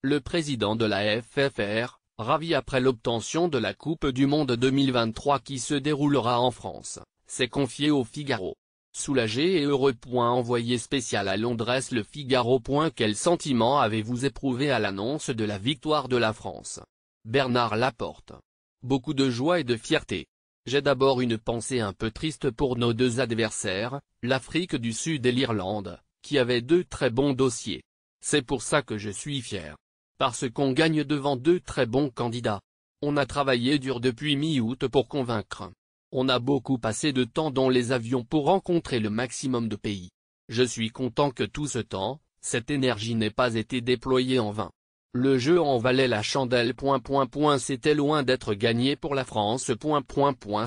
Le président de la FFR, ravi après l'obtention de la Coupe du Monde 2023 qui se déroulera en France, s'est confié au Figaro. Soulagé et heureux. Envoyé spécial à Londres. Le Figaro. Quel sentiment avez-vous éprouvé à l'annonce de la victoire de la France? Bernard Laporte. Beaucoup de joie et de fierté. J'ai d'abord une pensée un peu triste pour nos deux adversaires, l'Afrique du Sud et l'Irlande, qui avaient deux très bons dossiers. C'est pour ça que je suis fier. Parce qu'on gagne devant deux très bons candidats. On a travaillé dur depuis mi-août pour convaincre. On a beaucoup passé de temps dans les avions pour rencontrer le maximum de pays. Je suis content que tout ce temps, cette énergie n'ait pas été déployée en vain. Le jeu en valait la chandelle. C'était loin d'être gagné pour la France.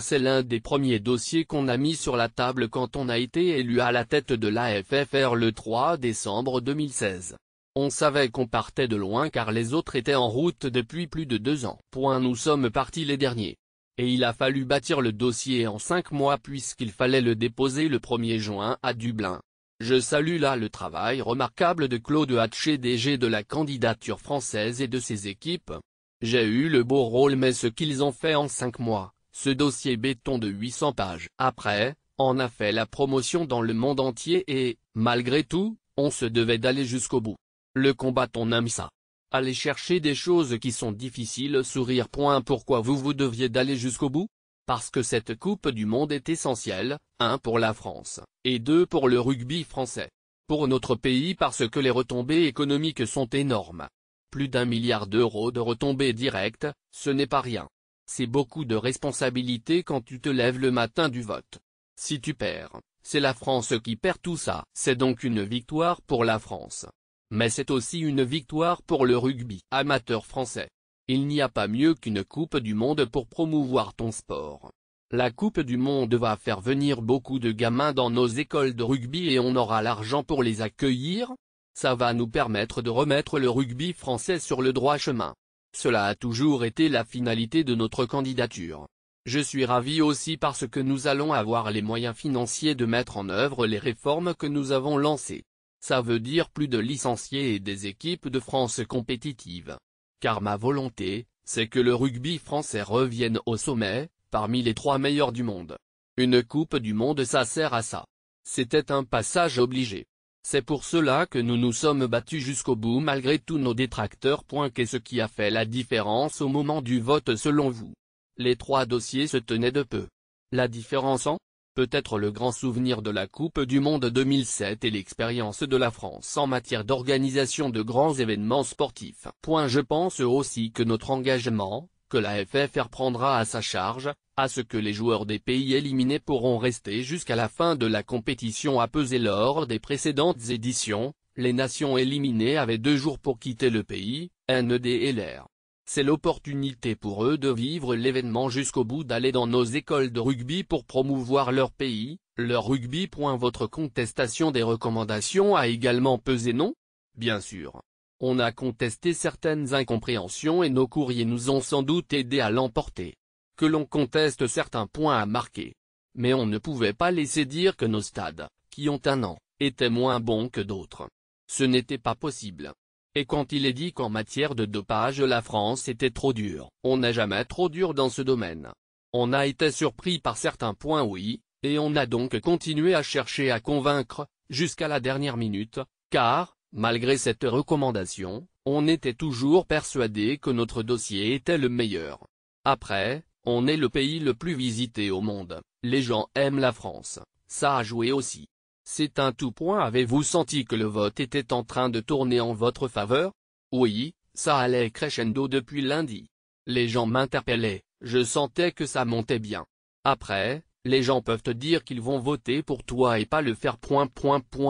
C'est l'un des premiers dossiers qu'on a mis sur la table quand on a été élu à la tête de la FFR le 3 décembre 2016. On savait qu'on partait de loin car les autres étaient en route depuis plus de 2 ans. Nous sommes partis les derniers. Et il a fallu bâtir le dossier en 5 mois puisqu'il fallait le déposer le 1er juin à Dublin. Je salue là le travail remarquable de Claude Hatché, DG de la candidature française et de ses équipes. J'ai eu le beau rôle mais ce qu'ils ont fait en 5 mois, ce dossier béton de 800 pages. Après, on a fait la promotion dans le monde entier et, malgré tout, on se devait d'aller jusqu'au bout. Le combat on aime ça. Aller chercher des choses qui sont difficiles. Sourire. Pourquoi vous deviez d'aller jusqu'au bout? Parce que cette Coupe du Monde est essentielle, 1 pour la France, et 2 pour le rugby français. Pour notre pays parce que les retombées économiques sont énormes. Plus d'1 milliard d'euros de retombées directes, ce n'est pas rien. C'est beaucoup de responsabilité quand tu te lèves le matin du vote. Si tu perds, c'est la France qui perd tout ça. C'est donc une victoire pour la France. Mais c'est aussi une victoire pour le rugby amateur français. Il n'y a pas mieux qu'une Coupe du Monde pour promouvoir ton sport. La Coupe du Monde va faire venir beaucoup de gamins dans nos écoles de rugby et on aura l'argent pour les accueillir. Ça va nous permettre de remettre le rugby français sur le droit chemin. Cela a toujours été la finalité de notre candidature. Je suis ravi aussi parce que nous allons avoir les moyens financiers de mettre en œuvre les réformes que nous avons lancées. Ça veut dire plus de licenciés et des équipes de France compétitives. Car ma volonté, c'est que le rugby français revienne au sommet, parmi les 3 meilleurs du monde. Une Coupe du Monde ça sert à ça. C'était un passage obligé. C'est pour cela que nous nous sommes battus jusqu'au bout malgré tous nos détracteurs. Qu'est-ce qui a fait la différence au moment du vote selon vous? Les 3 dossiers se tenaient de peu. La différence en? Peut-être le grand souvenir de la Coupe du Monde 2007 et l'expérience de la France en matière d'organisation de grands événements sportifs. Je pense aussi que notre engagement, que la FFR prendra à sa charge, à ce que les joueurs des pays éliminés pourront rester jusqu'à la fin de la compétition a pesé lors des précédentes éditions. Les nations éliminées avaient 2 jours pour quitter le pays, NEDLR. C'est l'opportunité pour eux de vivre l'événement jusqu'au bout, d'aller dans nos écoles de rugby pour promouvoir leur pays, leur rugby. Votre contestation des recommandations a également pesé, non? Bien sûr. On a contesté certaines incompréhensions et nos courriers nous ont sans doute aidés à l'emporter. Que l'on conteste certains points à marquer. Mais on ne pouvait pas laisser dire que nos stades, qui ont 1 an, étaient moins bons que d'autres. Ce n'était pas possible. Et quand il est dit qu'en matière de dopage la France était trop dure, on n'est jamais trop dur dans ce domaine. On a été surpris par certains points, oui, et on a donc continué à chercher à convaincre, jusqu'à la dernière minute, car, malgré cette recommandation, on était toujours persuadé que notre dossier était le meilleur. Après, on est le pays le plus visité au monde, les gens aiment la France, ça a joué aussi. C'est un tout. Avez-vous senti que le vote était en train de tourner en votre faveur? Oui, ça allait crescendo depuis lundi. Les gens m'interpellaient, je sentais que ça montait bien. Après, les gens peuvent te dire qu'ils vont voter pour toi et pas le faire.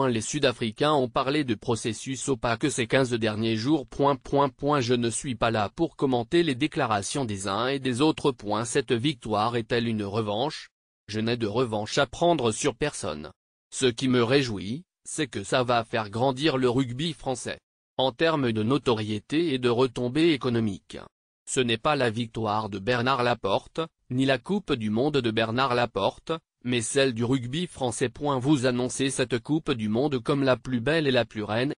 Les Sud-Africains ont parlé de processus opaque ces 15 derniers jours. Je ne suis pas là pour commenter les déclarations des uns et des autres. Cette victoire est-elle une revanche? Je n'ai de revanche à prendre sur personne. Ce qui me réjouit, c'est que ça va faire grandir le rugby français. En termes de notoriété et de retombées économiques. Ce n'est pas la victoire de Bernard Laporte, ni la Coupe du Monde de Bernard Laporte, mais celle du rugby français. Vous annoncez cette Coupe du Monde comme la plus belle et la plus reine.